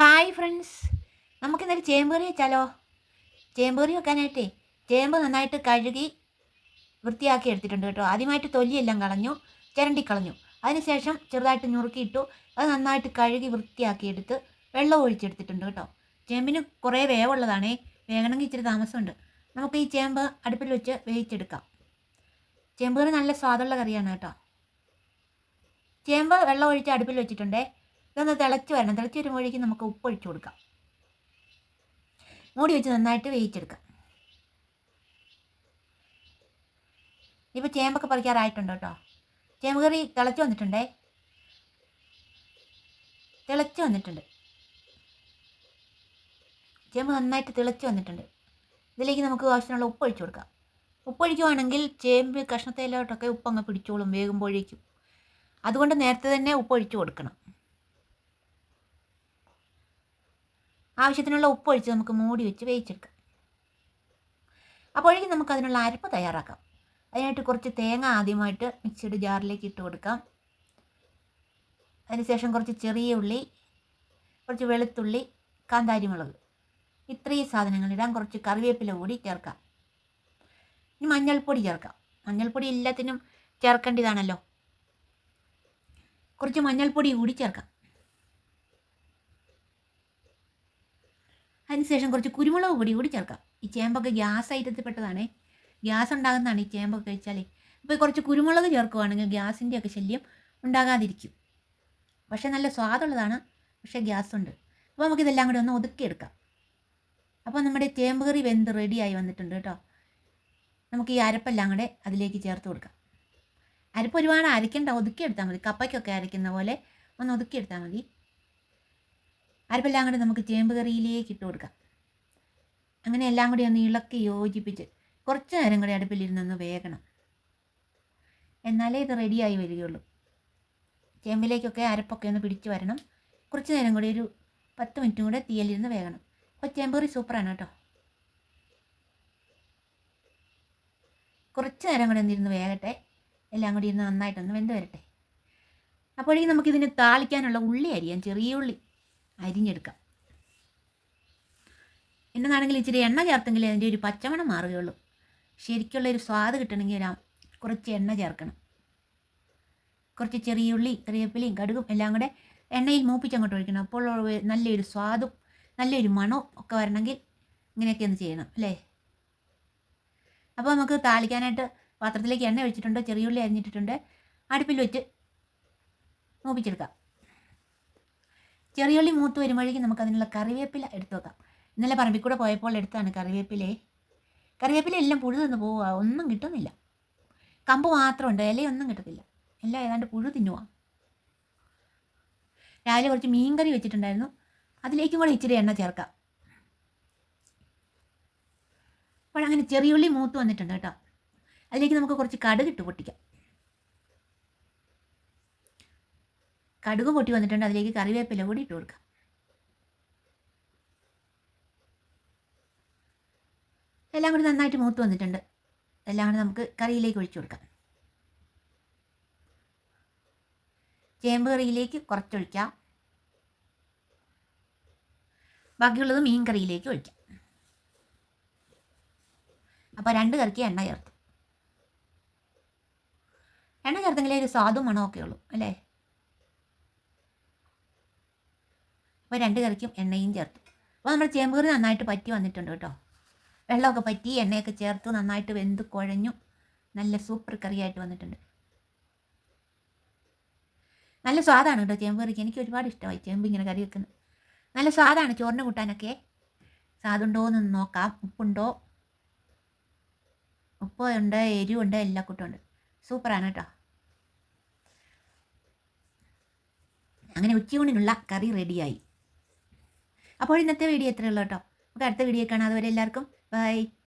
Hi friends, നമുക്കിന്നൊരു ചേമ്പ് കറി വെച്ചാലോ? ചേമ്പ് കറി വെക്കാനായിട്ടേ ചേമ്പ് നന്നായിട്ട് കഴുകി വൃത്തിയാക്കി എടുത്തിട്ടുണ്ട് കേട്ടോ. ആദ്യമായിട്ട് തൊലിയെല്ലാം കളഞ്ഞു, ചിരണ്ടി കളഞ്ഞു. അതിനുശേഷം ചെറുതായിട്ട് ഞുറുക്കിയിട്ടു. അത് നന്നായിട്ട് കഴുകി വൃത്തിയാക്കി എടുത്ത് വെള്ളം ഒഴിച്ചെടുത്തിട്ടുണ്ട് കേട്ടോ. ചേമ്പിന് കുറേ വേവുള്ളതാണേ, വേകണമെങ്കിൽ ഇച്ചിരി താമസമുണ്ട്. നമുക്ക് ഈ ചേമ്പ് അടുപ്പിൽ വെച്ച് വേവിച്ചെടുക്കാം. ചേമ്പ് കറി നല്ല സ്വാദുള്ള കറിയാണ് കേട്ടോ. ചേമ്പ് വെള്ളം ഒഴിച്ച് അടുപ്പിൽ വെച്ചിട്ടുണ്ടേ. ഇതൊന്ന് തിളച്ച് വരണം. തിളച്ച് വരുമ്പോഴേക്കും നമുക്ക് ഉപ്പ് ഒഴിച്ചു കൊടുക്കാം. മൂടി വെച്ച് നന്നായിട്ട് വേവിച്ചെടുക്കാം. ഇപ്പോൾ ചേമ്പൊക്കെ പറിക്കാറായിട്ടുണ്ട് കേട്ടോ. ചേമ്പ് കറി തിളച്ച് വന്നിട്ടുണ്ടേ. തിളച്ച് വന്നിട്ടുണ്ട്. ചേമ്പ് നന്നായിട്ട് തിളച്ച് വന്നിട്ടുണ്ട്. ഇതിലേക്ക് നമുക്ക് ആവശ്യമുള്ള ഉപ്പ് ഒഴിച്ചു കൊടുക്കാം. ഉപ്പ് ഒഴിക്കുവാണെങ്കിൽ ചേമ്പ് കഷ്ണത്തേലോട്ടൊക്കെ ഉപ്പങ്ങ് പിടിച്ചോളും വേകുമ്പോഴേക്കും. അതുകൊണ്ട് നേരത്തെ തന്നെ ഉപ്പ് ഒഴിച്ചു കൊടുക്കണം. ആവശ്യത്തിനുള്ള ഉപ്പ് ഒഴിച്ച് നമുക്ക് മൂടി വെച്ച് വേവിച്ചെടുക്കാം. അപ്പോഴേക്കും നമുക്ക് അതിനുള്ള അരപ്പ് തയ്യാറാക്കാം. അതിനായിട്ട് കുറച്ച് തേങ്ങ ആദ്യമായിട്ട് മിക്സിയുടെ ജാറിലേക്ക് ഇട്ട് കൊടുക്കാം. അതിനുശേഷം കുറച്ച് ചെറിയ ഉള്ളി, കുറച്ച് വെളുത്തുള്ളി, കാന്താരി മുളക്, ഇത്രയും സാധനങ്ങൾ ഇടാൻ. കുറച്ച് കറിവേപ്പില കൂടി ചേർക്കാം. ഇനി മഞ്ഞൾപ്പൊടി ചേർക്കാം. മഞ്ഞൾപ്പൊടി എല്ലാത്തിനും ചേർക്കേണ്ടതാണല്ലോ. കുറച്ച് മഞ്ഞൾപ്പൊടി കൂടി ചേർക്കാം. അതിനുശേഷം കുറച്ച് കുരുമുളക് പൊടി കൂടി ചേർക്കാം. ഈ ചേമ്പൊക്കെ ഗ്യാസ് ഐറ്റത്തിൽപ്പെട്ടതാണേ. ഗ്യാസ് ഉണ്ടാകുന്നതാണ് ഈ ചേമ്പൊക്കെ കഴിച്ചാലേ. അപ്പോൾ കുറച്ച് കുരുമുളക് ചേർക്കുവാണെങ്കിൽ ഗ്യാസിൻ്റെയൊക്കെ ശല്യം ഉണ്ടാകാതിരിക്കും. പക്ഷേ നല്ല സ്വാദുള്ളതാണ്, പക്ഷേ ഗ്യാസുണ്ട്. അപ്പോൾ നമുക്കിതെല്ലാം കൂടി ഒന്ന് ഒതുക്കിയെടുക്കാം. അപ്പോൾ നമ്മുടെ ചേമ്പ് കറി വെന്ത് റെഡിയായി വന്നിട്ടുണ്ട് കേട്ടോ. നമുക്ക് ഈ അരപ്പെല്ലാം കൂടെ അതിലേക്ക് ചേർത്ത് കൊടുക്കാം. അരപ്പ് ഒരുപാട് അരയ്ക്കേണ്ട, ഒതുക്കിയെടുത്താൽ മതി. കപ്പയ്ക്കൊക്കെ അരയ്ക്കുന്ന പോലെ ഒന്ന് ഒതുക്കിയെടുത്താൽ മതി. അരപ്പെല്ലാം കൂടി നമുക്ക് ചേമ്പ് കറിയിലേക്ക് ഇട്ട് കൊടുക്കാം. അങ്ങനെ എല്ലാം കൂടി ഒന്ന് ഇളക്കി യോജിപ്പിച്ച് കുറച്ച് നേരം കൂടി അടുപ്പിലിരുന്നൊന്ന് വേകണം. എന്നാലേ ഇത് റെഡിയായി വരികയുള്ളൂ. ചേമ്പിലേക്കൊക്കെ അരപ്പൊക്കെ ഒന്ന് പിടിച്ച് വരണം. കുറച്ച് നേരം കൂടി ഒരു 10 മിനിറ്റും കൂടെ തീയലിരുന്ന് വേകണം. അപ്പോൾ ചേമ്പ് കറി സൂപ്പറാണ് കേട്ടോ. കുറച്ച് നേരം കൂടി ഒന്നിരുന്ന് വേകട്ടെ. എല്ലാം കൂടി ഇരുന്ന് നന്നായിട്ടൊന്ന് വെന്ത് വരട്ടെ. അപ്പോഴേക്കും നമുക്കിതിന് താളിക്കാനുള്ള ഉള്ളി അരിയാം. ചെറിയ ഉള്ളി അരിഞ്ഞെടുക്കാം. എന്നതാണെങ്കിൽ ഇച്ചിരി എണ്ണ ചേർത്തെങ്കിലേ അതിൻ്റെ ഒരു പച്ചമണം മാറുകയുള്ളൂ. ശരിക്കുള്ളൊരു സ്വാദ് കിട്ടണമെങ്കിൽ കുറച്ച് എണ്ണ ചേർക്കണം. കുറച്ച് ചെറിയ ഉള്ളി, കറിവേപ്പിലയും കടുകും എല്ലാം കൂടെ എണ്ണയിൽ മൂപ്പിച്ചങ്ങോട്ട് ഒഴിക്കണം. അപ്പോൾ നല്ലൊരു സ്വാദും നല്ലൊരു മണവും ഒക്കെ വരണമെങ്കിൽ ഇങ്ങനെയൊക്കെ ഒന്ന് ചെയ്യണം അല്ലേ. അപ്പോൾ നമുക്ക് താളിക്കാനായിട്ട് പാത്രത്തിലേക്ക് എണ്ണ ഒഴിച്ചിട്ടുണ്ട്. ചെറിയ ഉള്ളി അരിഞ്ഞിട്ടിട്ടുണ്ട്. അടുപ്പിൽ വെച്ച് മൂപ്പിച്ചെടുക്കാം. ചെറിയുള്ളി മൂത്ത് വരുമ്പോഴേക്കും നമുക്ക് അതിനുള്ള കറിവേപ്പില എടുത്തു വെക്കാം. ഇന്നലെ പറമ്പിൽ കൂടെ പോയപ്പോൾ എടുത്താണ് കറിവേപ്പില എല്ലാം പുഴു തിന്ന് പോവുക. ഒന്നും കിട്ടുന്നില്ല. കമ്പ് മാത്രമുണ്ട്, ഇലയൊന്നും കിട്ടത്തില്ല. എല്ലാം ഏതാണ്ട് പുഴു തിന്നുവാ. രാവിലെ കുറച്ച് മീൻ കറി വെച്ചിട്ടുണ്ടായിരുന്നു. അതിലേക്കും കൂടെ ഇച്ചിരി എണ്ണ ചേർക്കാം. അപ്പോഴങ്ങനെ ചെറിയുള്ളി മൂത്ത് വന്നിട്ടുണ്ട് കേട്ടോ. അതിലേക്ക് നമുക്ക് കുറച്ച് കടുകിട്ട് പൊട്ടിക്കാം. കടുക് പൊട്ടി വന്നിട്ടുണ്ട്. അതിലേക്ക് കറിവേപ്പില കൂടി ഇട്ട് കൊടുക്കാം. എല്ലാം കൂടി നന്നായിട്ട് മൂത്ത് വന്നിട്ടുണ്ട്. എല്ലാം കൂടി നമുക്ക് കറിയിലേക്ക് ഒഴിച്ചു കൊടുക്കാം. ചേമ്പ് കറിയിലേക്ക് കുറച്ചൊഴിക്കാം. ബാക്കിയുള്ളത് മീൻ കറിയിലേക്ക് ഒഴിക്കാം. അപ്പോൾ 2 കറിക്ക് എണ്ണ ചേർത്തു. എണ്ണ ചേർത്തെങ്കിലേ ഒരു സ്വാദും മണമൊക്കെ ഉള്ളൂ അല്ലേ. അപ്പോൾ 2 കറിക്കും എണ്ണയും ചേർത്തു. അപ്പോൾ നമ്മുടെ ചേമ്പ് കറി നന്നായിട്ട് പറ്റി വന്നിട്ടുണ്ട് കേട്ടോ. വെള്ളമൊക്കെ പറ്റി എണ്ണയൊക്കെ ചേർത്ത് നന്നായിട്ട് വെന്ത് കുഴഞ്ഞു. നല്ല സൂപ്പർ കറിയായിട്ട് വന്നിട്ടുണ്ട്. നല്ല സ്വാദാണ് കേട്ടോ ചേമ്പ് കറിക്ക്. എനിക്ക് ഒരുപാട് ഇഷ്ടമായി ചേമ്പ് ഇങ്ങനെ കറി വെക്കുന്നത്. നല്ല സ്വാദാണ് ചോറിന് കൂട്ടാനൊക്കെ. സ്വാദുണ്ടോ എന്ന് നോക്കാം. ഉപ്പുണ്ടോ? ഉപ്പുണ്ട്, എരിവുണ്ട്, എല്ലാ കൂട്ടുമുണ്ട്. സൂപ്പറാണ് കേട്ടോ. അങ്ങനെ ഉച്ചയൂണിനുള്ള കറി റെഡിയായി. അപ്പോൾ ഇന്നത്തെ വീഡിയോ എത്രയുള്ളൂ കേട്ടോ. നമുക്ക് അടുത്ത വീഡിയോ കാണാം. അതുവരെ എല്ലാവർക്കും ബൈ.